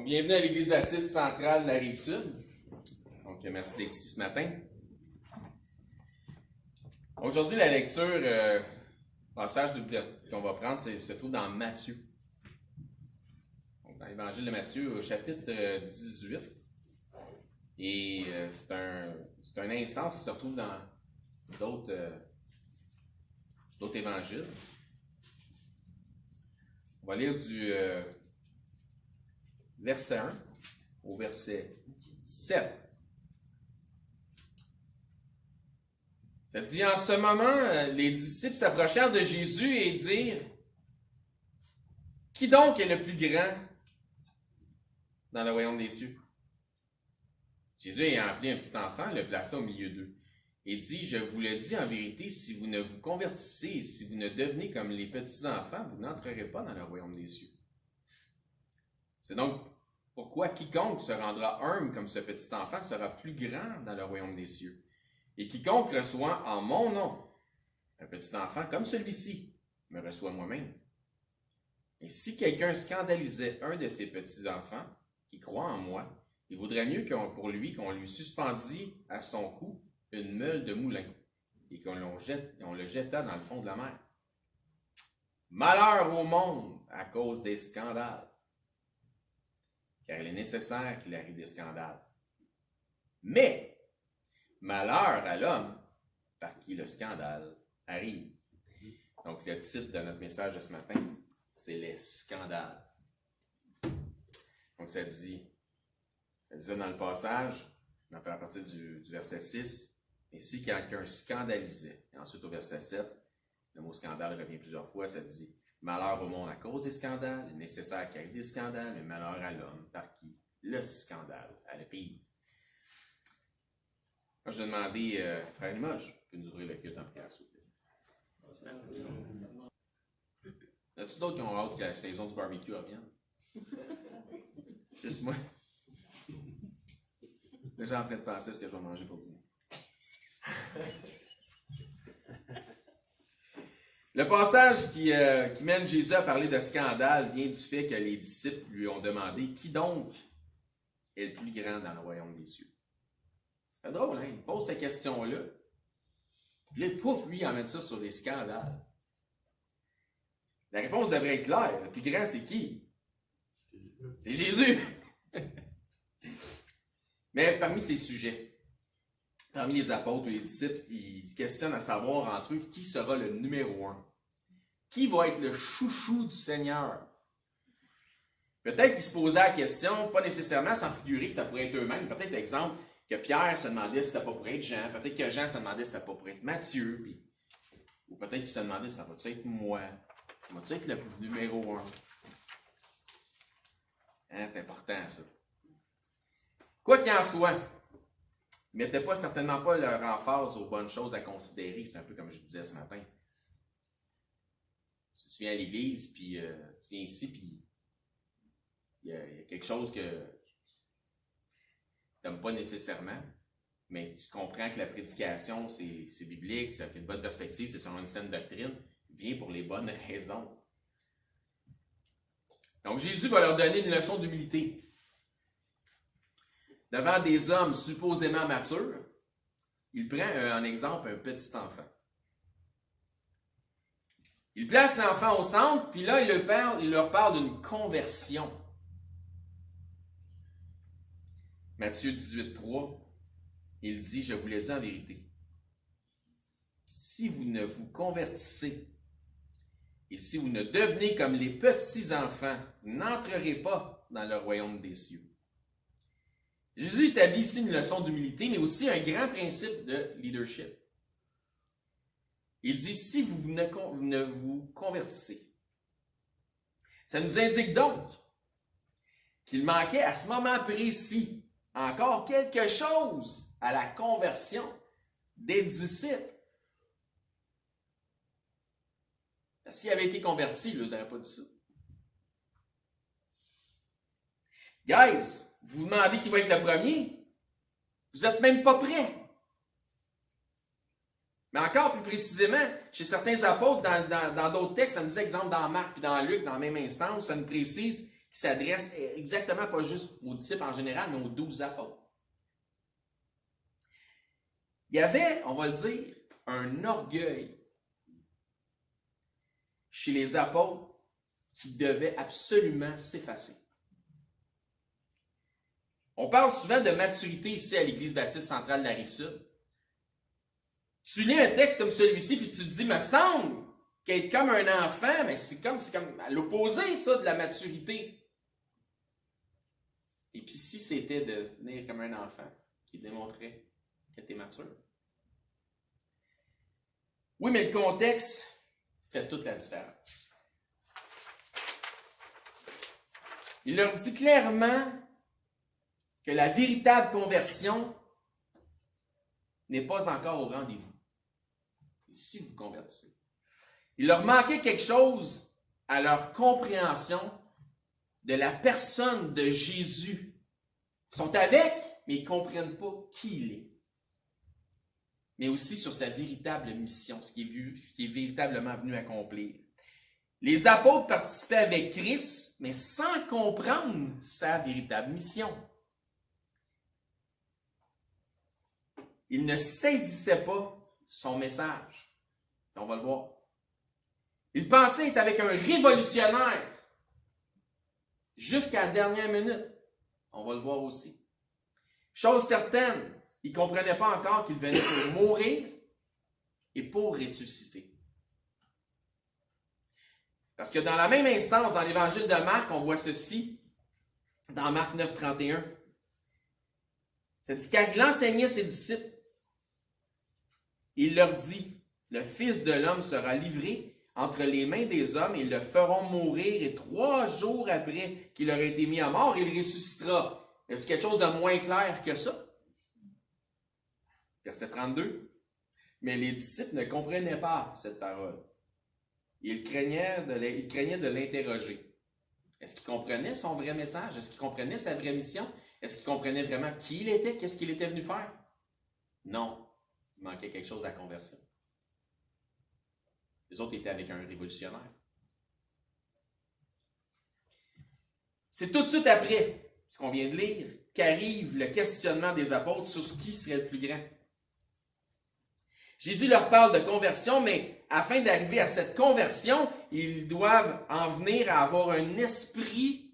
Donc, bienvenue à l'Église baptiste centrale de la Rive-Sud. Donc, merci d'être ici ce matin. Aujourd'hui, la lecture, le passage qu'on va prendre, se trouve dans Matthieu. Donc, dans l'Évangile de Matthieu, au chapitre 18. Et c'est un instance qui se retrouve dans d'autres évangiles. On va lire du verset 1 au verset 7. Ça dit, en ce moment, les disciples s'approchèrent de Jésus et dirent, « Qui donc est le plus grand dans le royaume des cieux? » Jésus ayant appelé un petit enfant, le plaça au milieu d'eux, et dit, « Je vous le dis en vérité, si vous ne vous convertissez, si vous ne devenez comme les petits-enfants, vous n'entrerez pas dans le royaume des cieux. » C'est donc pourquoi quiconque se rendra humble comme ce petit enfant sera plus grand dans le royaume des cieux. Et quiconque reçoit en mon nom un petit enfant comme celui-ci me reçoit moi-même. Et si quelqu'un scandalisait un de ces petits-enfants qui croient en moi, il vaudrait mieux pour lui qu'on lui suspendît à son cou une meule de moulin et qu'on le jetât dans le fond de la mer. Malheur au monde à cause des scandales, car il est nécessaire qu'il arrive des scandales. Mais malheur à l'homme par qui le scandale arrive. Donc, le titre de notre message de ce matin, c'est les scandales. Donc, ça dit là dans le passage, à partir du verset 6, et si quelqu'un scandalisait, et ensuite au verset 7, le mot scandale revient plusieurs fois, ça dit malheur au monde à cause des scandales, il est nécessaire qu'il y ait des scandales, mais malheur à l'homme par qui le scandale arrive. Moi, je vais demander, frère Limoges, peux nous ouvrir le culte en prière, s'il vous plaît. Y a-t-il d'autres qui ont hâte que la saison du barbecue revienne? Juste moi. Là, j'ai en train de penser à ce que je vais manger pour dîner. Le passage qui mène Jésus à parler de scandale vient du fait que les disciples lui ont demandé qui donc est le plus grand dans le royaume des cieux. C'est drôle, hein? Il pose cette question-là. Puis là, pouf, lui, il emmène ça sur les scandales. La réponse devrait être claire. Le plus grand, c'est qui? C'est Jésus! Mais parmi ces sujets, parmi les apôtres ou les disciples, ils se questionnent à savoir entre eux qui sera le numéro 1. Qui va être le chouchou du Seigneur? Peut-être qu'ils se posaient la question, pas nécessairement sans figurer que ça pourrait être eux-mêmes. Peut-être, par exemple, que Pierre se demandait si c'était pas pour être Jean. Peut-être que Jean se demandait si c'était pas pour être Matthieu. Ou peut-être qu'il se demandait si ça va être moi. Ça va être le numéro 1. Hein, c'est important, ça. Quoi qu'il en soit, ils ne mettaient certainement pas leur emphase aux bonnes choses à considérer. C'est un peu comme je disais ce matin. Si tu viens à l'église, puis tu viens ici, puis il y a quelque chose que tu n'aimes pas nécessairement, mais tu comprends que la prédication, c'est biblique, c'est une bonne perspective, c'est selon une saine doctrine, viens pour les bonnes raisons. Donc Jésus va leur donner une leçon d'humilité. Devant des hommes supposément matures, il prend en exemple un petit enfant. Il place l'enfant au centre, puis là, il leur parle d'une conversion. Matthieu 18, 3, il dit, je vous l'ai dit en vérité, si vous ne vous convertissez et si vous ne devenez comme les petits-enfants, vous n'entrerez pas dans le royaume des cieux. Jésus établit ici une leçon d'humilité, mais aussi un grand principe de leadership. Il dit, si vous ne vous convertissez, ça nous indique donc qu'il manquait à ce moment précis encore quelque chose à la conversion des disciples. S'ils avaient été convertis, ils n'auraient pas dit ça. Guys, vous vous demandez qui va être le premier? Vous n'êtes même pas prêts. Mais encore plus précisément, chez certains apôtres, dans d'autres textes, ça nous dit, exemple, dans Marc et dans Luc, dans la même instance, ça nous précise qui s'adresse exactement pas juste aux disciples en général, mais aux 12 apôtres. Il y avait, on va le dire, un orgueil chez les apôtres qui devait absolument s'effacer. On parle souvent de maturité ici à l'Église baptiste centrale de la Rive-Sud. Tu lis un texte comme celui-ci, puis tu te dis, me semble qu'être comme un enfant, mais c'est comme à l'opposé, ça, de la maturité. Et puis si c'était de devenir comme un enfant qui démontrait que tu es mature. Oui, mais le contexte fait toute la différence. Il leur dit clairement que la véritable conversion n'est pas encore au rendez-vous. Et si vous convertissez. Il leur manquait quelque chose à leur compréhension de la personne de Jésus. Ils sont avec, mais ils ne comprennent pas qui il est. Mais aussi sur sa véritable mission, ce qui est véritablement venu accomplir. Les apôtres participaient avec Christ, mais sans comprendre sa véritable mission. Ils ne saisissaient pas son message. On va le voir. Ils pensaient être avec un révolutionnaire jusqu'à la dernière minute. On va le voir aussi. Chose certaine, ils ne comprenaient pas encore qu'il venait pour mourir et pour ressusciter. Parce que dans la même instance, dans l'évangile de Marc, on voit ceci, dans Marc 9, 31. Ça dit, car il enseignait ses disciples, il leur dit, le Fils de l'homme sera livré entre les mains des hommes et ils le feront mourir et 3 jours après qu'il aurait été mis à mort, il ressuscitera. Y a-t-il quelque chose de moins clair que ça? Verset 32. Mais les disciples ne comprenaient pas cette parole. Ils craignaient de l'interroger. Est-ce qu'ils comprenaient son vrai message? Est-ce qu'ils comprenaient sa vraie mission? Est-ce qu'ils comprenaient vraiment qui il était? Qu'est-ce qu'il était venu faire? Non. Il manquait quelque chose à la conversion. Les autres étaient avec un révolutionnaire. C'est tout de suite après ce qu'on vient de lire qu'arrive le questionnement des apôtres sur qui serait le plus grand. Jésus leur parle de conversion, mais afin d'arriver à cette conversion, ils doivent en venir à avoir un esprit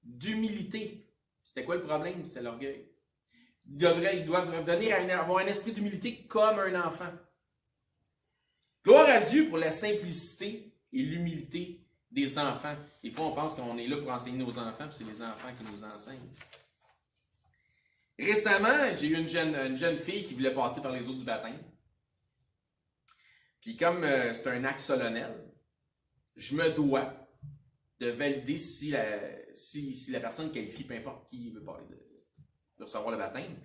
d'humilité. C'était quoi le problème? C'est l'orgueil. Ils doivent venir à avoir un esprit d'humilité comme un enfant. Gloire à Dieu pour la simplicité et l'humilité des enfants. Des fois, on pense qu'on est là pour enseigner nos enfants, puis c'est les enfants qui nous enseignent. Récemment, j'ai eu une jeune fille qui voulait passer par les eaux du baptême. Puis comme c'est un acte solennel, je me dois de valider si la personne qualifie, peu importe qui veut recevoir le baptême,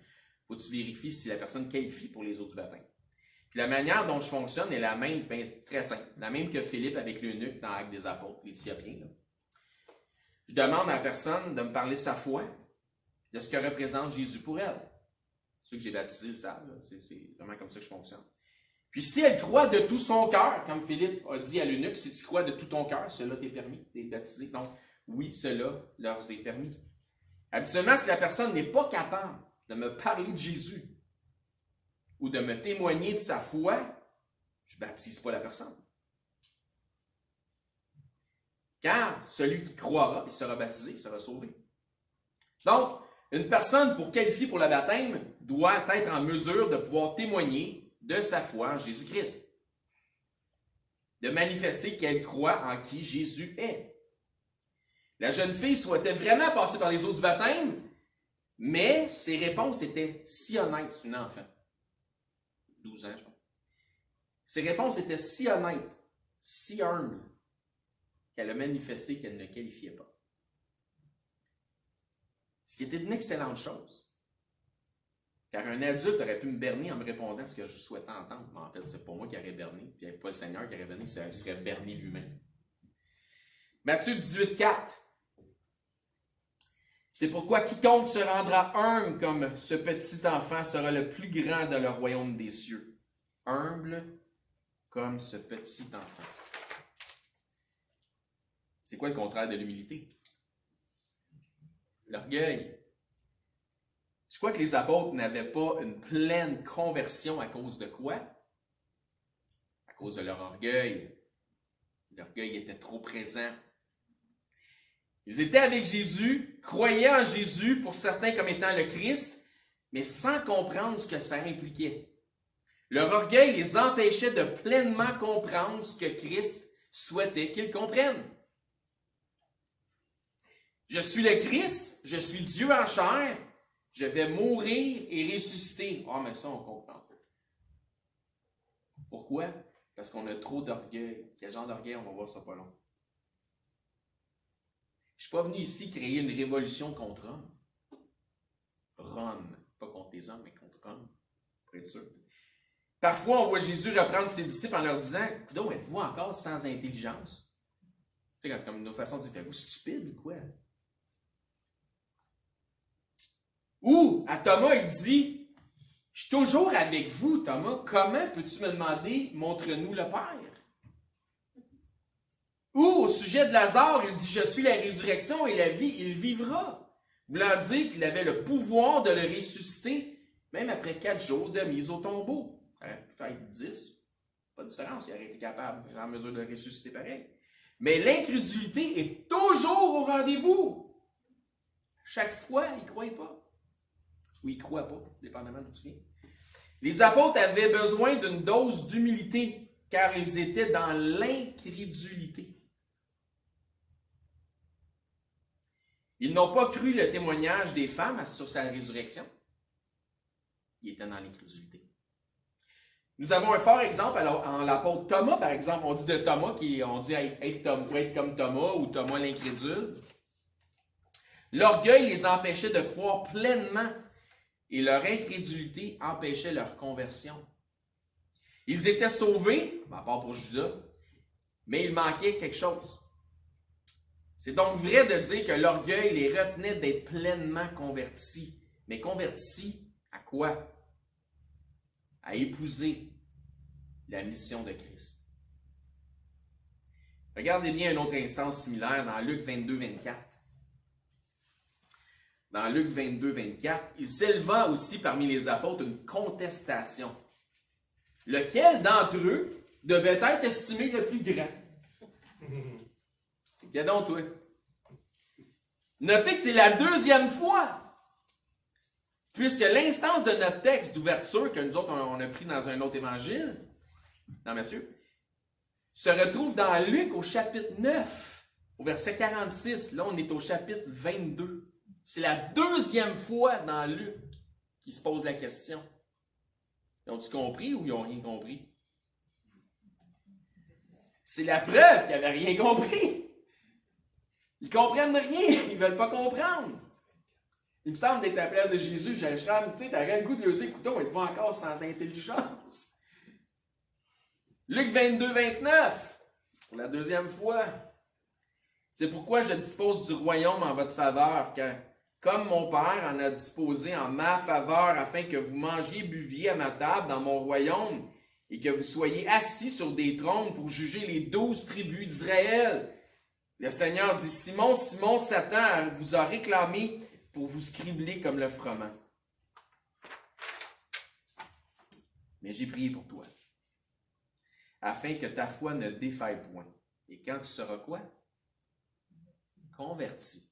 faut que tu vérifies si la personne qualifie pour les eaux du baptême. Puis la manière dont je fonctionne est la même, très simple, la même que Philippe avec l'eunuque dans l'Acte des Apôtres, l'Éthiopien. Je demande à la personne de me parler de sa foi, de ce que représente Jésus pour elle. Ceux que j'ai baptisés le savent, c'est vraiment comme ça que je fonctionne. Puis si elle croit de tout son cœur, comme Philippe a dit à l'eunuque, si tu crois de tout ton cœur, cela t'est permis d'être baptisé. Donc, oui, cela leur est permis. Habituellement, si la personne n'est pas capable de me parler de Jésus ou de me témoigner de sa foi, je ne baptise pas la personne. Car celui qui croira et sera baptisé sera sauvé. Donc, une personne pour qualifier pour le baptême doit être en mesure de pouvoir témoigner de sa foi en Jésus-Christ. De manifester qu'elle croit en qui Jésus est. La jeune fille souhaitait vraiment passer par les eaux du baptême, mais ses réponses étaient si honnêtes. C'est une enfant. 12 ans, je pense. Ses réponses étaient si honnêtes, si humbles, qu'elle a manifesté qu'elle ne qualifiait pas. Ce qui était une excellente chose. Car un adulte aurait pu me berner en me répondant ce que je souhaitais entendre. Mais en fait, c'est pas moi qui aurais berné, puis pas le Seigneur qui aurait berné, il serait berné lui-même. Matthieu 18, 4. C'est pourquoi quiconque se rendra humble comme ce petit enfant sera le plus grand dans le royaume des cieux. Humble comme ce petit enfant. C'est quoi le contraire de l'humilité? L'orgueil. Je crois que les apôtres n'avaient pas une pleine conversion à cause de quoi? À cause de leur orgueil. L'orgueil était trop présent. Ils étaient avec Jésus, croyaient en Jésus, pour certains comme étant le Christ, mais sans comprendre ce que ça impliquait. Leur orgueil les empêchait de pleinement comprendre ce que Christ souhaitait qu'ils comprennent. Je suis le Christ, je suis Dieu en chair, je vais mourir et ressusciter. Ah, mais ça, on comprend pas. Pourquoi? Parce qu'on a trop d'orgueil. Quel genre d'orgueil? On va voir ça pas long. Je ne suis pas venu ici créer une révolution contre Rome. Rome. Pas contre les hommes, mais contre Rome. Pour être sûr. Parfois, on voit Jésus reprendre ses disciples en leur disant « Coudonc, êtes-vous encore sans intelligence? » Tu sais, c'est comme une autre façon de dire « Faites-vous stupide ou quoi? » Ou, à Thomas, il dit « Je suis toujours avec vous, Thomas. Comment peux-tu me demander « Montre-nous le Père? » Ou, au sujet de Lazare, il dit « Je suis la résurrection et la vie, il vivra. » Voulant dire qu'il avait le pouvoir de le ressusciter, même après 4 jours de mise au tombeau. Il aurait pu faire 10. Pas de différence, il aurait été capable, en mesure de le ressusciter pareil. Mais l'incrédulité est toujours au rendez-vous. Chaque fois, il ne croit pas. Ou il ne croit pas, dépendamment d'où tu viens. Les apôtres avaient besoin d'une dose d'humilité, car ils étaient dans l'incrédulité. Ils n'ont pas cru le témoignage des femmes sur sa résurrection. Ils étaient dans l'incrédulité. Nous avons un fort exemple en l'apôtre Thomas, par exemple. On dit de Thomas, on dit être comme Thomas ou Thomas l'incrédule. L'orgueil les empêchait de croire pleinement et leur incrédulité empêchait leur conversion. Ils étaient sauvés, à part pour Judas, mais il manquait quelque chose. C'est donc vrai de dire que l'orgueil les retenait d'être pleinement convertis. Mais convertis à quoi? À épouser la mission de Christ. Regardez bien une autre instance similaire dans Luc 22, 24. Dans Luc 22, 24, il s'éleva aussi parmi les apôtres une contestation. Lequel d'entre eux devait être estimé le plus grand? Regarde donc, toi. Notez que c'est la deuxième fois. Puisque l'instance de notre texte d'ouverture, que nous autres on a pris dans un autre évangile, dans Matthieu, se retrouve dans Luc au chapitre 9, au verset 46. Là, on est au chapitre 22. C'est la deuxième fois dans Luc qu'il se pose la question. Ils ont-ils compris ou ils n'ont rien compris? C'est la preuve qu'ils n'avaient rien compris. Ils comprennent rien, ils ne veulent pas comprendre. Il me semble d'être à la place de Jésus, tu sais, t'aurais le goût de lui dire, écoute, on est encore sans intelligence. Luc 22, 29, pour la deuxième fois. C'est pourquoi je dispose du royaume en votre faveur, car comme mon Père en a disposé en ma faveur, afin que vous mangiez et buviez à ma table dans mon royaume, et que vous soyez assis sur des trônes pour juger les 12 tribus d'Israël. Le Seigneur dit, Simon, Simon, Satan vous a réclamé pour vous scribler comme le froment. Mais j'ai prié pour toi, afin que ta foi ne défaille point. Et quand tu seras quoi? Converti.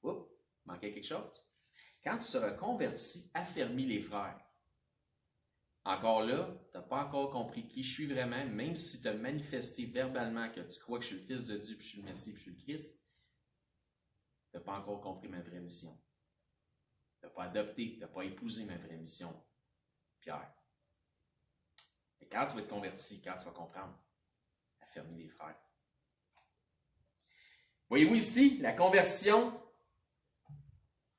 Oups, manquait quelque chose. Quand tu seras converti, affermis les frères. Encore là, tu n'as pas encore compris qui je suis vraiment, même si tu as manifesté verbalement que tu crois que je suis le Fils de Dieu, puis je suis le Messie, puis je suis le Christ, tu n'as pas encore compris ma vraie mission. Tu n'as pas adopté, tu n'as pas épousé ma vraie mission, Pierre. Et quand tu vas être converti, quand tu vas comprendre, affermis les frères. Voyez-vous ici, la conversation,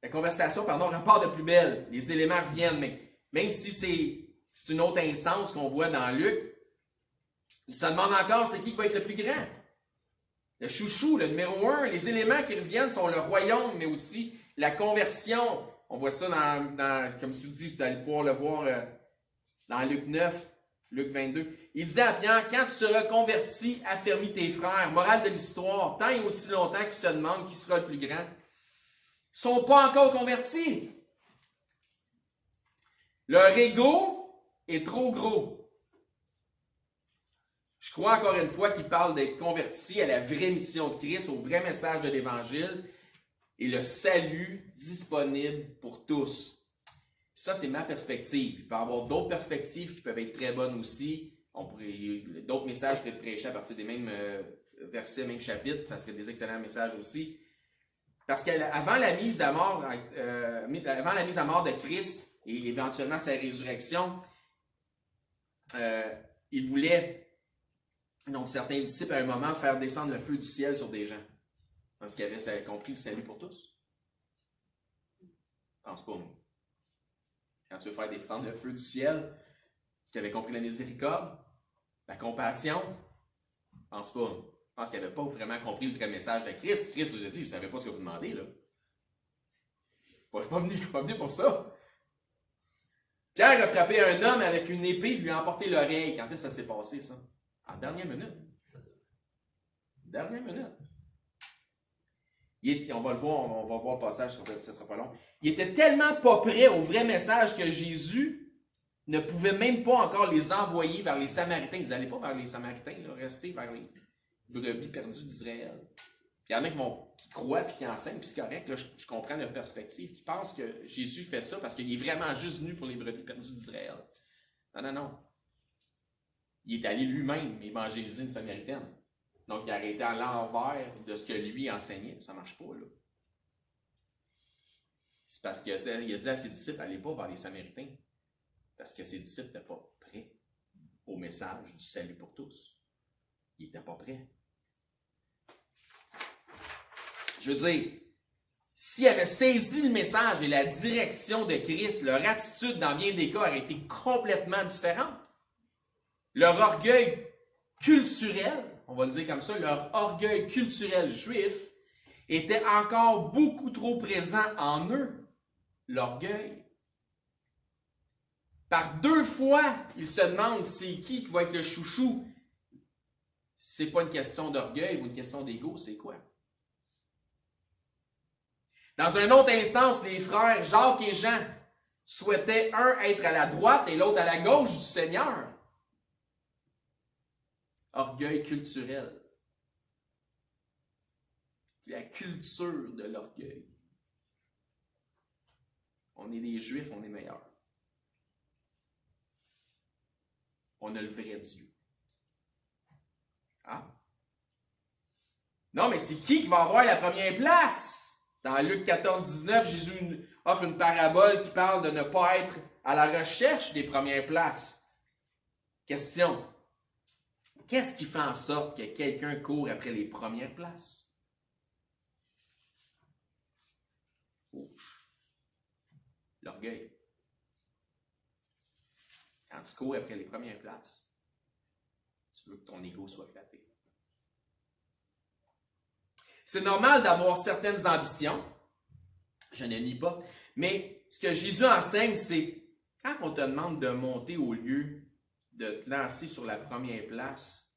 repart de plus belle. Les éléments reviennent, mais même si c'est une autre instance qu'on voit dans Luc, il se demande encore c'est qui va être le plus grand. Le chouchou, le numéro 1, les éléments qui reviennent sont le royaume, mais aussi la conversion. On voit ça comme si vous dites, vous allez pouvoir le voir dans Luc 9, Luc 22. Il dit à Pierre, quand tu seras converti, affermis tes frères. Morale de l'histoire, tant et aussi longtemps qu'ils se demandent qui sera le plus grand. sont pas encore convertis. Leur ego est trop gros. Je crois encore une fois qu'il parle d'être converti à la vraie mission de Christ, au vrai message de l'Évangile et le salut disponible pour tous. Puis ça, c'est ma perspective. Il peut y avoir d'autres perspectives qui peuvent être très bonnes aussi. D'autres messages peuvent être prêchés à partir des mêmes versets, mêmes chapitres. Ça serait des excellents messages aussi. Parce qu'avant la mise à mort de Christ et éventuellement sa résurrection, il voulait, donc certains disciples à un moment, faire descendre le feu du ciel sur des gens. Parce qu'ils avaient compris le salut pour tous. Je pense pas, moi. Quand tu veux faire descendre le feu du ciel, est-ce qu'ils avaient compris la miséricorde, la compassion? Je pense pas. Je pense qu'ils n'avaient pas vraiment compris le vrai message de Christ. Christ nous a dit, vous ne savez pas ce que vous demandez, là. Je ne suis pas venu pour ça. Pierre a frappé un homme avec une épée et lui a emporté l'oreille. Quand est-ce que ça s'est passé, ça? En dernière minute. Dernière minute. On va le voir, on va voir le passage, ça ne sera pas long. Il était tellement pas prêt au vrai message que Jésus ne pouvait même pas encore les envoyer vers les Samaritains. Ils n'allaient pas vers les Samaritains, là, rester vers les brebis perdues d'Israël. Puis il y en a qui croient et qui enseignent, puis c'est correct, là, je comprends leur perspective, qui pensent que Jésus fait ça parce qu'il est vraiment juste venu pour les brebis perdues d'Israël. Non. Il est allé lui-même évangéliser une Samaritaine. Donc, il a arrêté à l'envers de ce que lui enseignait. Ça ne marche pas, là. C'est parce qu'il a dit à ses disciples, allez pas vers les Samaritains. Parce que ses disciples n'étaient pas prêts au message du salut pour tous. Ils n'étaient pas prêts. Je veux dire, s'ils avaient saisi le message et la direction de Christ, leur attitude dans bien des cas aurait été complètement différente. Leur orgueil culturel, on va le dire comme ça, leur orgueil culturel juif était encore beaucoup trop présent en eux. L'orgueil. Par 2 fois, ils se demandent c'est qui va être le chouchou. C'est pas une question d'orgueil ou une question d'ego, c'est quoi? Dans une autre instance, les frères Jacques et Jean souhaitaient un être à la droite et l'autre à la gauche du Seigneur. Orgueil culturel. La culture de l'orgueil. On est des Juifs, on est meilleurs. On a le vrai Dieu. Ah? Non, mais c'est qui va avoir la première place? Dans Luc 14-19, Jésus offre une parabole qui parle de ne pas être à la recherche des premières places. Question. Qu'est-ce qui fait en sorte que quelqu'un court après les premières places? Ouf. L'orgueil. Quand tu cours après les premières places, tu veux que ton ego soit flatté. C'est normal d'avoir certaines ambitions, je ne nie pas, mais ce que Jésus enseigne, c'est quand on te demande de monter au lieu de te lancer sur la première place,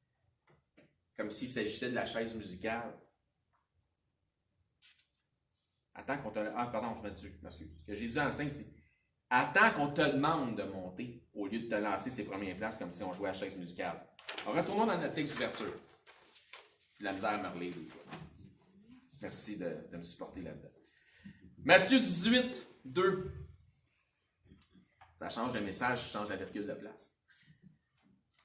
comme s'il s'agissait de la chaise musicale. Attends qu'on te... Ah, pardon, je m'excuse. Ce que Jésus enseigne, c'est attends qu'on te demande de monter au lieu de te lancer ses premières places comme si on jouait à la chaise musicale. Alors, retournons dans notre texte d'ouverture. La misère à me relire des fois. Merci de me supporter là-dedans. Matthieu 18, 2. Ça change le message, je change la virgule de place.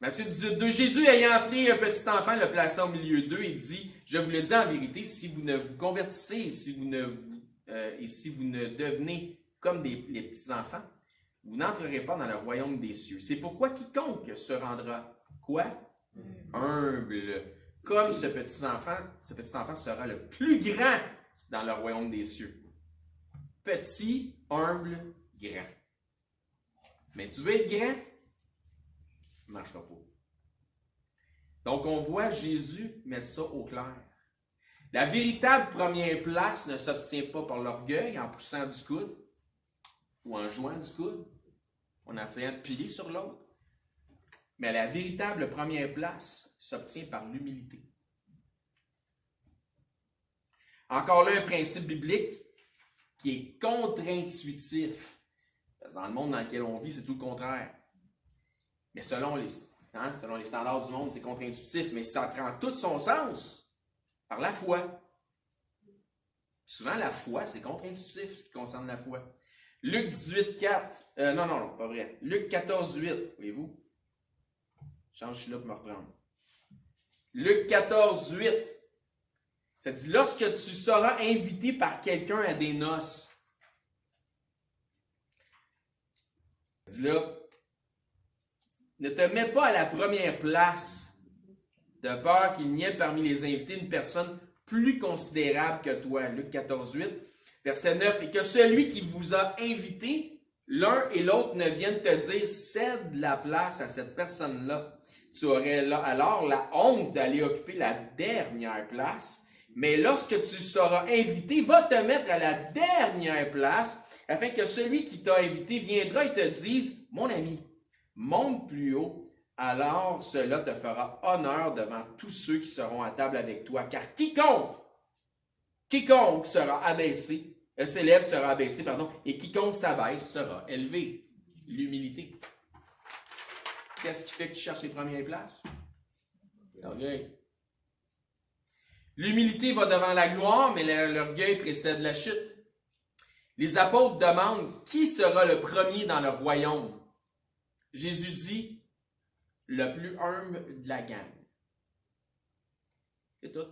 Matthieu 18, 2. Jésus ayant appelé un petit enfant, le plaça au milieu d'eux et dit, je vous le dis en vérité, si vous ne vous convertissez et si vous ne devenez comme les petits enfants, vous n'entrerez pas dans le royaume des cieux. C'est pourquoi quiconque se rendra, quoi? Humble. Comme ce petit enfant sera le plus grand dans le royaume des cieux. Petit, humble, grand. Mais tu veux être grand? Ça ne marchera pas. Donc, on voit Jésus mettre ça au clair. La véritable première place ne s'obtient pas par l'orgueil, en poussant du coude, ou en jouant du coude, en essayant de piler sur l'autre. Mais la véritable première place s'obtient par l'humilité. Encore là, un principe biblique. qui est contre-intuitif. Parce que dans le monde dans lequel on vit, c'est tout le contraire. Mais selon les standards du monde, c'est contre-intuitif, mais ça prend tout son sens par la foi. Souvent, la foi, c'est contre-intuitif, ce qui concerne la foi. Luc 18, 4. Non, pas vrai. Luc 14, 8. Voyez-vous? Je suis là pour me reprendre. Luc 14, 8. Ça dit, lorsque tu seras invité par quelqu'un à des noces. Ça dit là, ne te mets pas à la première place, de peur qu'il n'y ait parmi les invités une personne plus considérable que toi. Luc 14, 8, verset 9. Et que celui qui vous a invité, l'un et l'autre ne viennent te dire, cède la place à cette personne-là. Tu aurais alors la honte d'aller occuper la dernière place. Mais lorsque tu seras invité, va te mettre à la dernière place, afin que celui qui t'a invité viendra et te dise, mon ami, monte plus haut, alors cela te fera honneur devant tous ceux qui seront à table avec toi. Car quiconque sera abaissé, s'élève sera abaissé, et quiconque s'abaisse sera élevé. L'humilité. Qu'est-ce qui fait que tu cherches les premières places? L'orgueil. L'humilité va devant la gloire, mais l'orgueil précède la chute. Les apôtres demandent qui sera le premier dans le royaume. Jésus dit, le plus humble de la gang. C'est tout.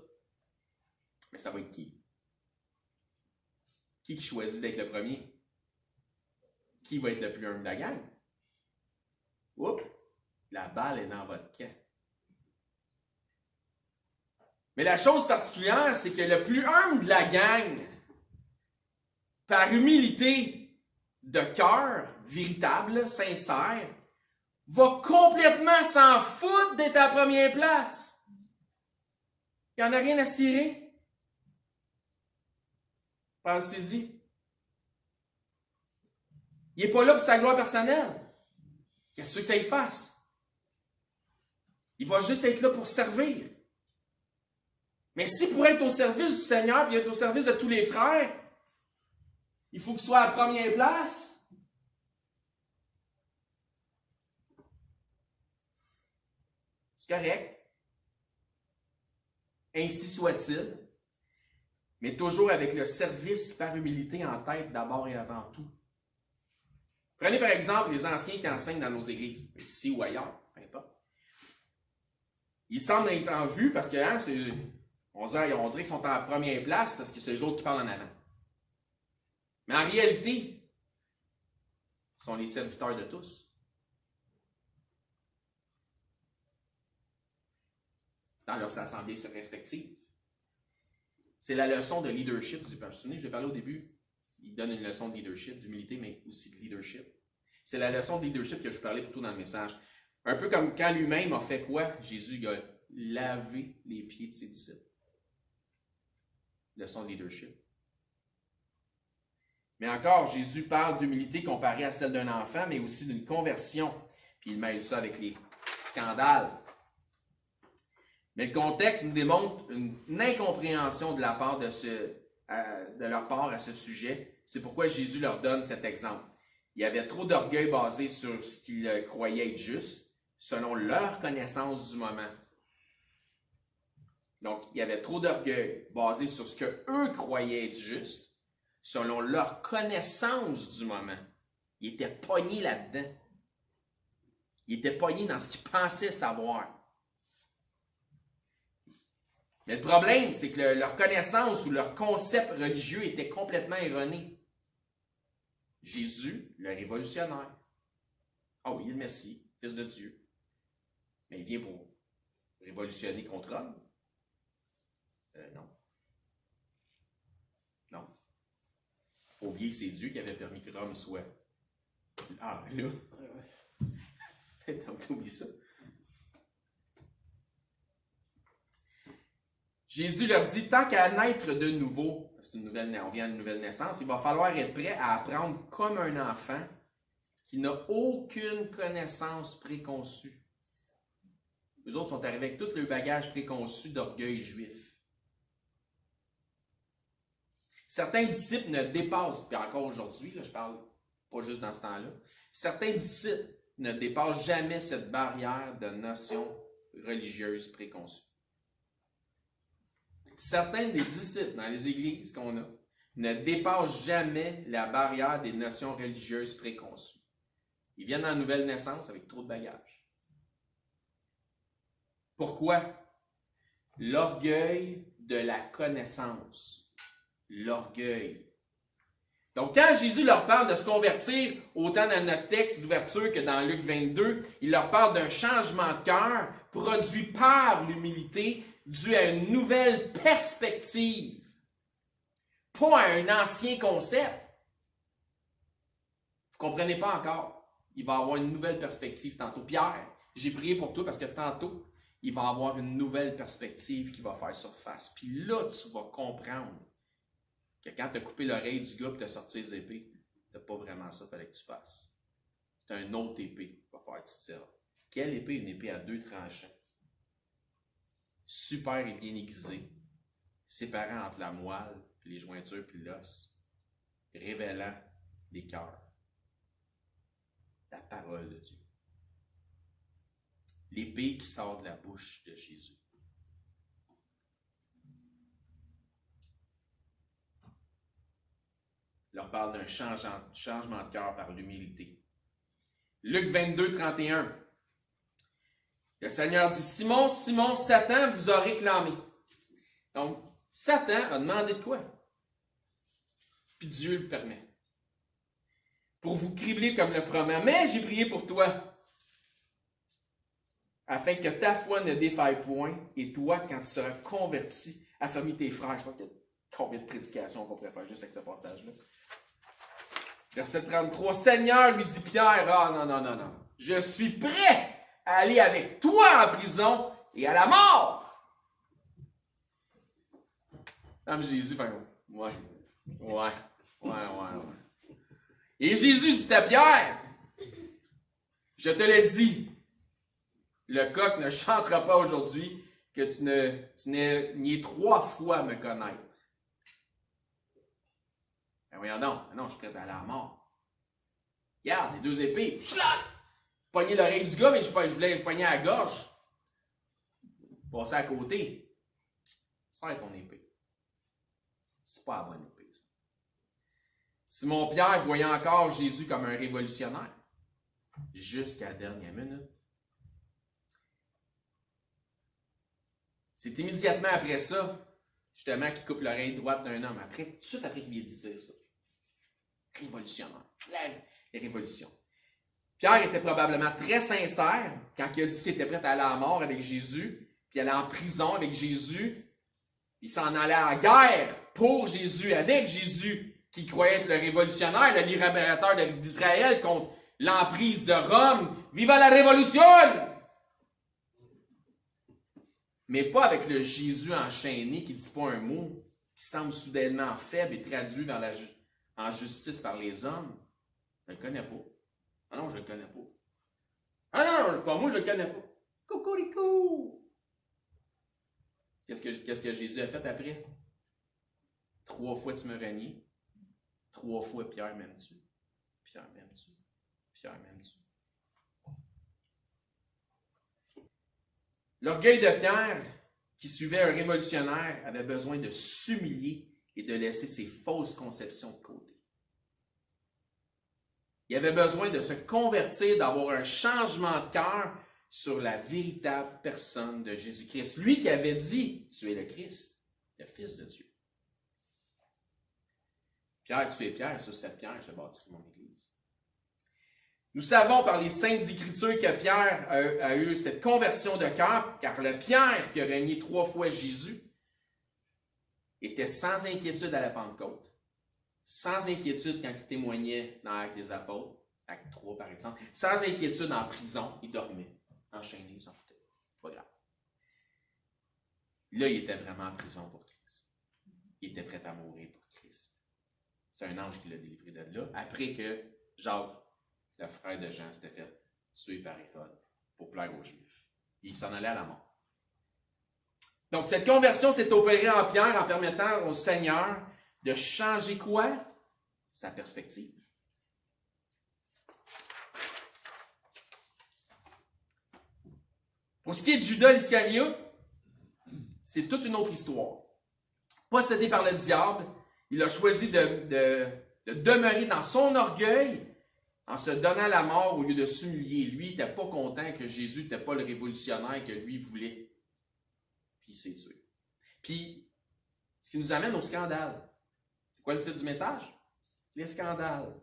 Mais ça va être qui? Qui choisit d'être le premier? Qui va être le plus humble de la gang? Oups! La balle est dans votre camp. Mais la chose particulière, c'est que le plus humble de la gang, par humilité de cœur, véritable, sincère, va complètement s'en foutre d'être à la première place. Il n'y en a rien à cirer. Pensez-y. Il n'est pas là pour sa gloire personnelle. Qu'est-ce que ça y fasse? Il va juste être là pour servir. Mais si pour être au service du Seigneur et être au service de tous les frères, il faut qu'il soit à la première place. C'est correct. Ainsi soit-il. Mais toujours avec le service par humilité en tête d'abord et avant tout. Prenez par exemple les anciens qui enseignent dans nos églises, ici ou ailleurs, peu importe. Ils semblent être en vue parce que on dirait qu'ils sont en première place parce que c'est les autres qui parlent en avant. Mais en réalité, ils sont les serviteurs de tous. Dans leurs assemblées respectives. C'est la leçon de leadership. Vous vous souvenez, je l'ai parlé au début. Il donne une leçon de leadership, d'humilité, mais aussi de leadership. C'est la leçon de leadership que je vous parlais plus tôt dans le message. Un peu comme quand lui-même a fait quoi? Jésus a lavé les pieds de ses disciples. Leçon de leadership. Mais encore, Jésus parle d'humilité comparée à celle d'un enfant, mais aussi d'une conversion. Puis il mêle ça avec les scandales. Mais le contexte nous démontre une incompréhension de la part de leur part à ce sujet. C'est pourquoi Jésus leur donne cet exemple. Il y avait trop d'orgueil basé sur ce qu'ils croyaient être juste, selon leur connaissance du moment. Donc, il y avait trop d'orgueil basé sur ce qu'eux croyaient être juste, selon leur connaissance du moment. Ils étaient pognés là-dedans. Ils étaient pognés dans ce qu'ils pensaient savoir. Mais le problème, c'est que leur connaissance ou leur concept religieux était complètement erroné. Jésus, le révolutionnaire. Ah oui, le Messie, Fils de Dieu. Mais il vient pour révolutionner contre Rome. Non. Non. Faut oublier que c'est Dieu qui avait permis que Rome soit. Ah, là. T'oublies ça. Jésus leur dit, tant qu'à naître de nouveau, parce qu'on vient à une nouvelle naissance, il va falloir être prêt à apprendre comme un enfant qui n'a aucune connaissance préconçue. Les autres sont arrivés avec tout le bagage préconçu d'orgueil juif. Certains disciples ne dépassent, puis encore aujourd'hui, là, je parle pas juste dans ce temps-là, certains disciples ne dépassent jamais cette barrière de notions religieuses préconçues. Certains des disciples dans les églises qu'on a ne dépassent jamais la barrière des notions religieuses préconçues. Ils viennent en nouvelle naissance avec trop de bagages. Pourquoi? L'orgueil de la connaissance. L'orgueil. Donc, quand Jésus leur parle de se convertir, autant dans notre texte d'ouverture que dans Luc 22, il leur parle d'un changement de cœur produit par l'humilité, dû à une nouvelle perspective, pas à un ancien concept. Vous ne comprenez pas encore. Il va avoir une nouvelle perspective tantôt. Pierre, j'ai prié pour toi parce que tantôt, il va avoir une nouvelle perspective qui va faire surface. Puis là, tu vas comprendre que quand tu as coupé l'oreille du gars et tu as sorti les épées, ce n'est pas vraiment ça qu'il fallait que tu fasses. C'est un autre épée qui va faire que tu te diras. Quelle épée? Une épée à 2 tranchants. Super et bien aiguisée, séparant entre la moelle, puis les jointures, puis l'os, révélant les cœurs. La parole de Dieu. L'épée qui sort de la bouche de Jésus. Il leur parle d'un changement de cœur par l'humilité. Luc 22, 31. Le Seigneur dit, Simon, Simon, Satan vous a réclamé. Donc, Satan a demandé de quoi? Puis Dieu le permet. Pour vous cribler comme le froment. Mais j'ai prié pour toi, afin que ta foi ne défaille point, et toi, quand tu seras converti, affermis tes frères. Je pense qu'il y a combien de prédications qu'on pourrait faire juste avec ce passage-là. Verset 33. Seigneur, lui dit Pierre, ah non. Je suis prêt à aller avec toi en prison et à la mort. Non, mais Jésus fait ouais. Et Jésus dit à Pierre, je te l'ai dit, le coq ne chantera pas aujourd'hui que tu n'aies nié 3 fois me connaître. Ben voyons donc, non, je suis prêt à aller à la mort. Regarde, les 2 épées, schlag! Pogner l'oreille du gars, mais je voulais pogner à la gorge. Passer à côté. Serre ton épée. C'est pas la bonne épée, ça. Simon-Pierre voyait encore Jésus comme un révolutionnaire. Jusqu'à la dernière minute. C'est immédiatement après ça, justement, qu'il coupe l'oreille droite d'un homme. Tout de suite après qu'il vient de dire ça. Révolutionnaire. Les révolutions. Pierre était probablement très sincère quand il a dit qu'il était prêt à aller à la mort avec Jésus, puis aller en prison avec Jésus. Il s'en allait à la guerre pour Jésus, avec Jésus, qui croyait être le révolutionnaire, le libérateur d'Israël contre l'emprise de Rome. Viva la révolution! Mais pas avec le Jésus enchaîné qui ne dit pas un mot, qui semble soudainement faible et traduit en justice par les hommes. Je ne le connais pas. Ah non, je ne le connais pas. Ah non, pas moi, je ne le connais pas. Cocorico! Qu'est-ce que Jésus a fait après? 3 fois tu me renies. 3 fois Pierre m'aimes-tu? Pierre m'aimes-tu? Pierre m'aimes-tu? L'orgueil de Pierre, qui suivait un révolutionnaire, avait besoin de s'humilier et de laisser ses fausses conceptions de côté. Il avait besoin de se convertir, d'avoir un changement de cœur sur la véritable personne de Jésus-Christ. Lui qui avait dit, tu es le Christ, le Fils de Dieu. Pierre, tu es Pierre, sur cette pierre, je bâtirai mon Église. Nous savons par les Saintes Écritures que Pierre a eu cette conversion de cœur, car le Pierre qui a renié 3 fois Jésus était sans inquiétude à la Pentecôte. Sans inquiétude quand il témoignait dans l'Acte des Apôtres, Acte 3 par exemple. Sans inquiétude en prison, il dormait, enchaîné, il s'en foutait. Pas grave. Là, il était vraiment en prison pour Christ. Il était prêt à mourir pour Christ. C'est un ange qui l'a délivré de là. Après que Jacques, le frère de Jean, s'était fait tuer par Hérode pour plaire aux Juifs. Il s'en allait à la mort. Donc, cette conversion s'est opérée en Pierre en permettant au Seigneur De changer quoi? Sa perspective. Pour ce qui est de Judas l'Iscariote, c'est toute une autre histoire. Possédé par le diable, il a choisi de demeurer dans son orgueil en se donnant la mort au lieu de s'humilier. Lui, il n'était pas content que Jésus n'était pas le révolutionnaire que lui voulait. Puis il s'est tué. Puis, ce qui nous amène au scandale. C'est quoi le titre du message? Les scandales.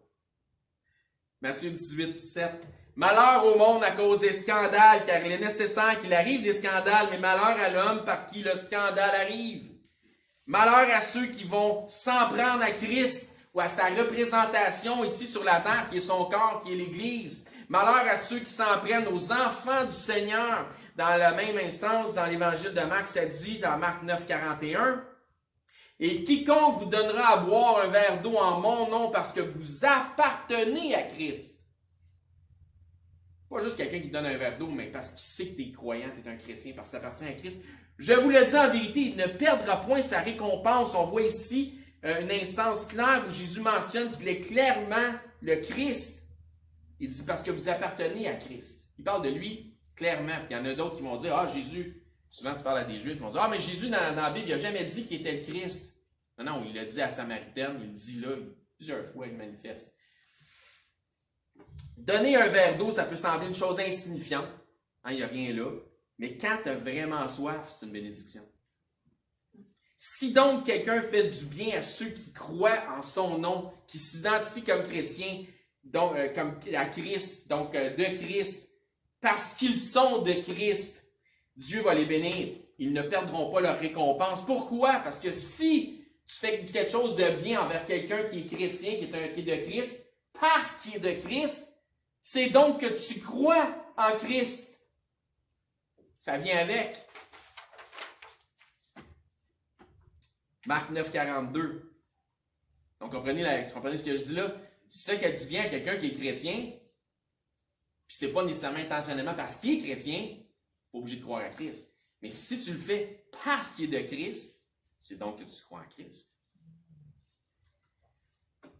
Matthieu 18, 17. Malheur au monde à cause des scandales, car il est nécessaire qu'il arrive des scandales, mais malheur à l'homme par qui le scandale arrive. Malheur à ceux qui vont s'en prendre à Christ ou à sa représentation ici sur la terre, qui est son corps, qui est l'Église. Malheur à ceux qui s'en prennent aux enfants du Seigneur. Dans la même instance, dans l'Évangile de Marc, ça dit, dans Marc 9, 41, « Et quiconque vous donnera à boire un verre d'eau en mon nom parce que vous appartenez à Christ. » Pas juste quelqu'un qui te donne un verre d'eau, mais parce qu'il sait que tu es croyant, tu es un chrétien, parce que tu appartiens à Christ. Je vous le dis en vérité, il ne perdra point sa récompense. On voit ici une instance claire où Jésus mentionne qu'il est clairement le Christ. Il dit parce que vous appartenez à Christ. Il parle de lui clairement. Puis il y en a d'autres qui vont dire, ah Jésus, souvent tu parles à des Juifs, ils vont dire, ah mais Jésus dans la Bible, il n'a jamais dit qu'il était le Christ. Non, non, il l'a dit à Samaritaine, il le dit là, plusieurs fois il manifeste. Donner un verre d'eau, ça peut sembler une chose insignifiante. Il n'y a rien là. Mais quand tu as vraiment soif, c'est une bénédiction. Si donc quelqu'un fait du bien à ceux qui croient en son nom, qui s'identifient comme chrétiens, donc, comme à Christ, donc de Christ, parce qu'ils sont de Christ, Dieu va les bénir. Ils ne perdront pas leur récompense. Pourquoi? Parce que si tu fais quelque chose de bien envers quelqu'un qui est chrétien, qui est de Christ, parce qu'il est de Christ, c'est donc que tu crois en Christ. Ça vient avec. Marc 9, 42. Donc, comprenez ce que je dis là. Si tu fais du bien à quelqu'un qui est chrétien, puis c'est pas nécessairement intentionnellement parce qu'il est chrétien, pas obligé de croire à Christ. Mais si tu le fais parce qu'il est de Christ, c'est donc que tu crois en Christ.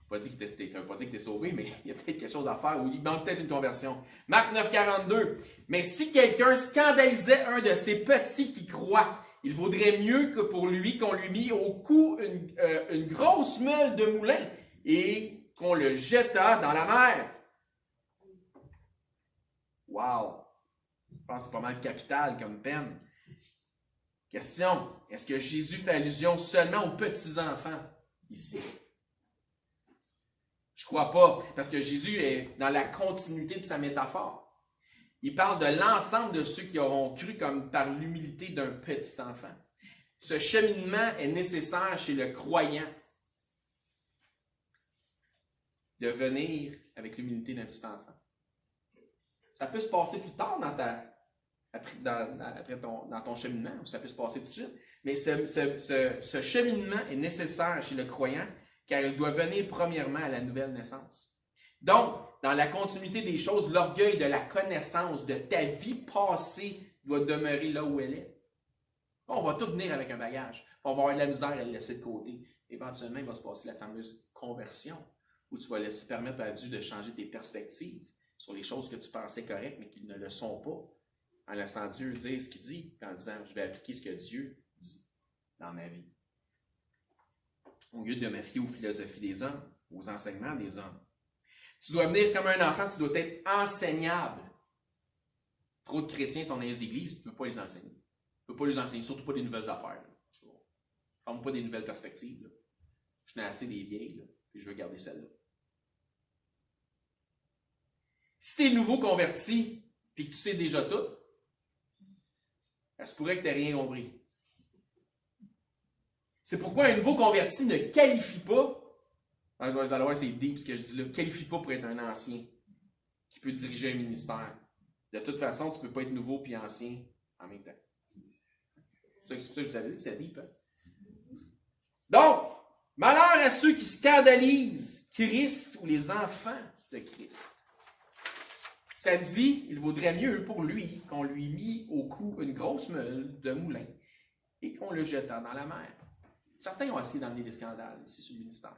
Pas dit que tu es sauvé, mais il y a peut-être quelque chose à faire, ou il manque peut-être une conversion. Marc 9, 42. Mais si quelqu'un scandalisait un de ces petits qui croient, il vaudrait mieux que pour lui qu'on lui mit au cou une grosse meule de moulin et qu'on le jetât dans la mer. Wow! Je pense que c'est pas mal capital comme peine. Question, est-ce que Jésus fait allusion seulement aux petits-enfants ici? Je crois pas, parce que Jésus est dans la continuité de sa métaphore. Il parle de l'ensemble de ceux qui auront cru comme par l'humilité d'un petit enfant. Ce cheminement est nécessaire chez le croyant de venir avec l'humilité d'un petit enfant. Ça peut se passer plus tard dans ton cheminement, ou ça peut se passer tout de suite, mais ce cheminement est nécessaire chez le croyant car il doit venir premièrement à la nouvelle naissance. Donc, dans la continuité des choses, l'orgueil de la connaissance de ta vie passée doit demeurer là où elle est. On va tout venir avec un bagage. On va avoir de la misère à le laisser de côté. Éventuellement, il va se passer la fameuse conversion, où tu vas laisser permettre à Dieu de changer tes perspectives sur les choses que tu pensais correctes, mais qui ne le sont pas, en laissant Dieu dire ce qu'il dit, en disant « je vais appliquer ce que Dieu dit dans ma vie ». Au lieu de me fier aux philosophies des hommes, aux enseignements des hommes. Tu dois venir comme un enfant, tu dois être enseignable. Trop de chrétiens sont dans les églises, tu ne peux pas les enseigner. Tu ne peux pas les enseigner, surtout pas des nouvelles affaires. Je ne parle pas des nouvelles perspectives. Là. Je n'ai assez des vieilles, là, puis je veux garder celles-là. Si tu es nouveau converti, puis que tu sais déjà tout, ça se pourrait que tu n'aies rien compris. C'est pourquoi un nouveau converti ne qualifie pas, vous allez voir, c'est deep ce que je dis là, qualifie pas pour être un ancien qui peut diriger un ministère. De toute façon, tu ne peux pas être nouveau puis ancien en même temps. C'est pour ça que je vous avais dit que c'était deep. Hein? Donc, malheur à ceux qui scandalisent Christ ou les enfants de Christ. Ça dit, il vaudrait mieux pour lui qu'on lui mit au cou une grosse meule de moulin et qu'on le jetât dans la mer. Certains ont essayé d'emmener des scandales ici sur le ministère.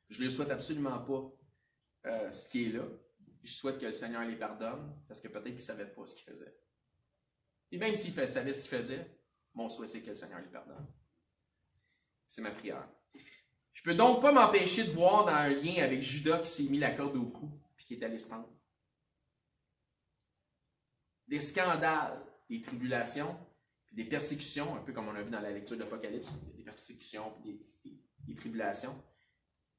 Je ne leur souhaite absolument pas ce qui est là. Je souhaite que le Seigneur les pardonne, parce que peut-être qu'ils ne savaient pas ce qu'ils faisaient. Et même s'ils savaient ce qu'ils faisaient, mon souhait, c'est que le Seigneur les pardonne. C'est ma prière. Je ne peux donc pas m'empêcher de voir dans un lien avec Judas qui s'est mis la corde au cou et qui est allé se pendre. Des scandales, des tribulations, puis des persécutions, un peu comme on a vu dans la lecture de l'Apocalypse, des persécutions et des tribulations,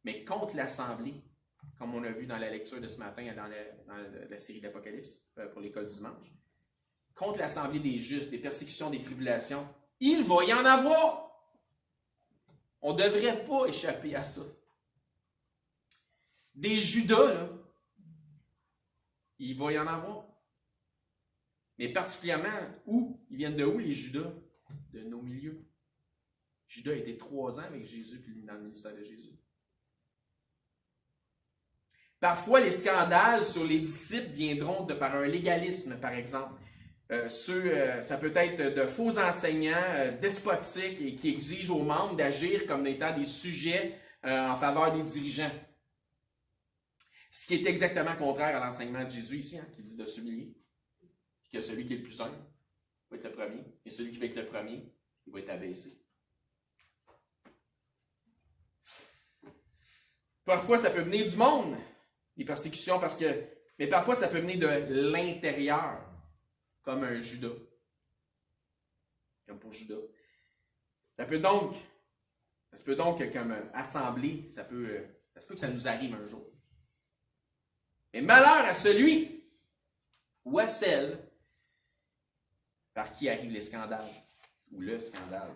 mais contre l'Assemblée, comme on a vu dans la lecture de ce matin dans la série de l'Apocalypse, pour l'école du dimanche, contre l'Assemblée des justes, des persécutions, des tribulations, il va y en avoir! On ne devrait pas échapper à ça. Des Judas, là, il va y en avoir. Mais particulièrement, où? Ils viennent de où, les Judas? De nos milieux. Judas a été 3 ans avec Jésus, puis dans le ministère de Jésus. Parfois, les scandales sur les disciples viendront par un légalisme, par exemple. Ça peut être de faux enseignants despotiques et qui exigent aux membres d'agir comme étant des sujets en faveur des dirigeants. Ce qui est exactement contraire à l'enseignement de Jésus ici, qui dit de s'humilier. Que celui qui est le plus humble va être le premier, et celui qui va être le premier, il va être abaissé. Parfois, ça peut venir du monde, les persécutions, mais parfois, ça peut venir de l'intérieur, comme un Judas. Comme pour Judas. Ça peut donc, comme assemblée, ça se peut que ça nous arrive un jour. Mais malheur à celui ou à celle par qui arrivent les scandales, ou le scandale.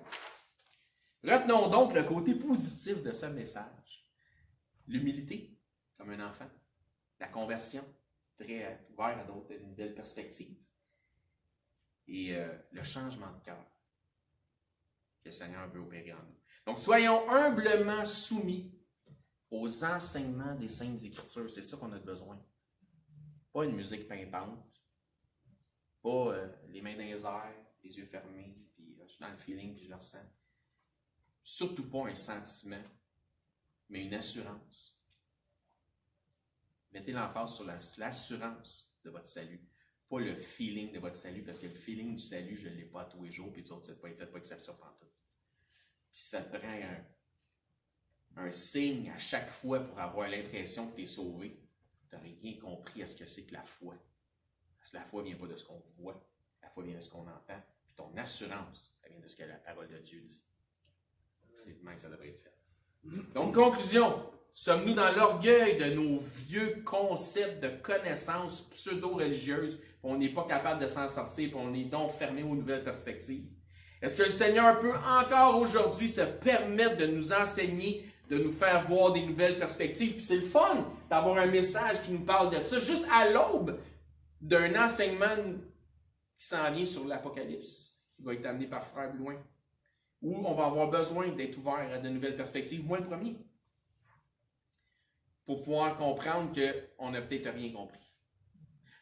Retenons donc le côté positif de ce message. L'humilité, comme un enfant. La conversion, très ouvert à d'autres nouvelles perspectives. Et le changement de cœur que le Seigneur veut opérer en nous. Donc, soyons humblement soumis aux enseignements des Saintes Écritures. C'est ça qu'on a besoin. Pas une musique pimpante. Pas les mains dans les airs, les yeux fermés, puis je suis dans le feeling, puis je le ressens. Surtout pas un sentiment, mais une assurance. Mettez l'emphase sur l'assurance de votre salut. Pas le feeling de votre salut, parce que le feeling du salut, je ne l'ai pas tous les jours, puis vous autres, vous ne faites pas exception pantoute. Puis ça te prend un signe à chaque fois pour avoir l'impression que tu es sauvé. Tu n'as rien compris à ce que c'est que la foi. Parce que la foi ne vient pas de ce qu'on voit, la foi vient de ce qu'on entend, puis ton assurance, elle vient de ce que la parole de Dieu dit. C'est demain que ça devrait être fait. Donc, conclusion, sommes-nous dans l'orgueil de nos vieux concepts de connaissances pseudo-religieuses, puis on n'est pas capable de s'en sortir, puis on est donc fermé aux nouvelles perspectives? Est-ce que le Seigneur peut encore aujourd'hui se permettre de nous enseigner, de nous faire voir des nouvelles perspectives? Puis c'est le fun d'avoir un message qui nous parle de ça, juste à l'aube d'un enseignement qui s'en vient sur l'Apocalypse, qui va être amené par Frère Blouin, où on va avoir besoin d'être ouvert à de nouvelles perspectives, moi le premier, pour pouvoir comprendre qu'on n'a peut-être rien compris.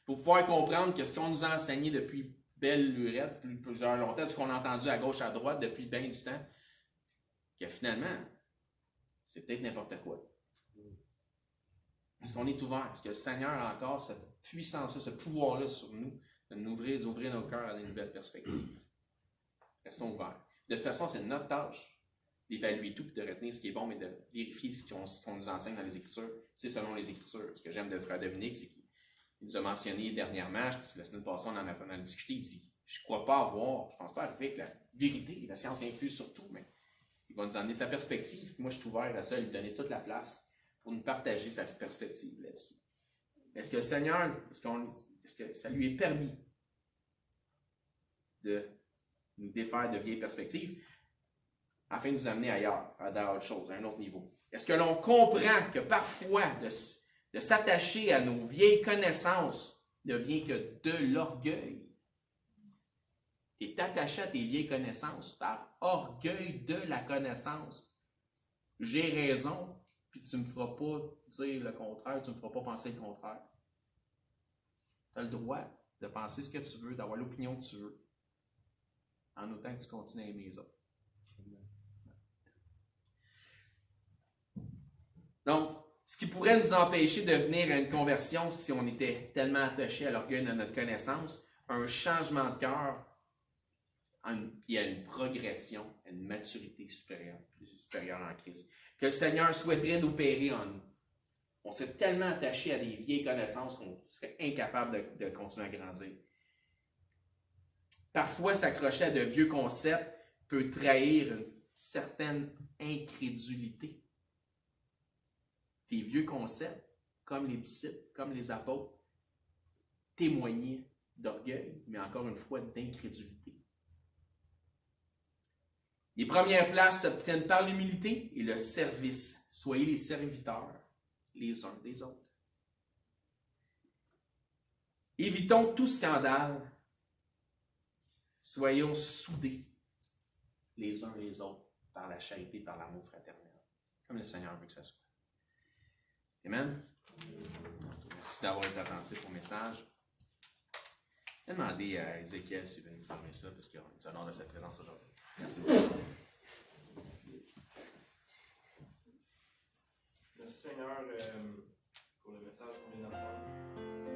Pour pouvoir comprendre que ce qu'on nous a enseigné depuis belle lurette, plusieurs longtemps, ce qu'on a entendu à gauche, à droite depuis bien du temps, que finalement, c'est peut-être n'importe quoi. Est-ce qu'on est ouvert? Est-ce que le Seigneur a encore cette puissance-là, ce pouvoir-là sur nous, d'ouvrir nos cœurs à de nouvelles perspectives? Restons ouverts. De toute façon, c'est notre tâche d'évaluer tout et de retenir ce qui est bon, mais de vérifier ce qu'on nous enseigne dans les Écritures. C'est selon les Écritures. Ce que j'aime de Frère Dominique, c'est qu'il nous a mentionné dernièrement, parce que la semaine passée, on en a discuté, il dit « Je ne crois pas avoir, je ne pense pas arriver avec la vérité, la science infuse sur tout, mais il va nous emmener sa perspective. Moi, je suis ouvert à ça, à lui donner toute la place pour nous partager sa perspective là-dessus. Est-ce que le Seigneur, est-ce que ça lui est permis de nous défaire de vieilles perspectives afin de nous amener ailleurs, à d'autres choses, à un autre niveau? Est-ce que l'on comprend que parfois, de s'attacher à nos vieilles connaissances ne vient que de l'orgueil? Tu es attaché à tes vieilles connaissances par orgueil de la connaissance. J'ai raison, puis tu ne me feras pas dire le contraire, tu ne me feras pas penser le contraire. Tu as le droit de penser ce que tu veux, d'avoir l'opinion que tu veux, en autant que tu continues à aimer les autres. Donc, ce qui pourrait nous empêcher de venir à une conversion si on était tellement attaché à l'orgueil de notre connaissance, un changement de cœur, puis à une progression, à une maturité supérieure en Christ, que le Seigneur souhaiterait d'opérer en nous. On s'est tellement attaché à des vieilles connaissances qu'on serait incapable de continuer à grandir. Parfois, s'accrocher à de vieux concepts peut trahir une certaine incrédulité. Tes vieux concepts, comme les disciples, comme les apôtres, témoignaient d'orgueil, mais encore une fois d'incrédulité. Les premières places s'obtiennent par l'humilité et le service. Soyez les serviteurs les uns des autres. Évitons tout scandale. Soyons soudés les uns les autres par la charité, par l'amour fraternel, comme le Seigneur veut que ça soit. Amen. Merci d'avoir été attentif au message. Je vais demander à Ézéchiel s'il veut nous fermer ça, parce qu'il nous honore de sa présence aujourd'hui. Merci beaucoup. Merci Seigneur pour le message qu'on vient d'entendre.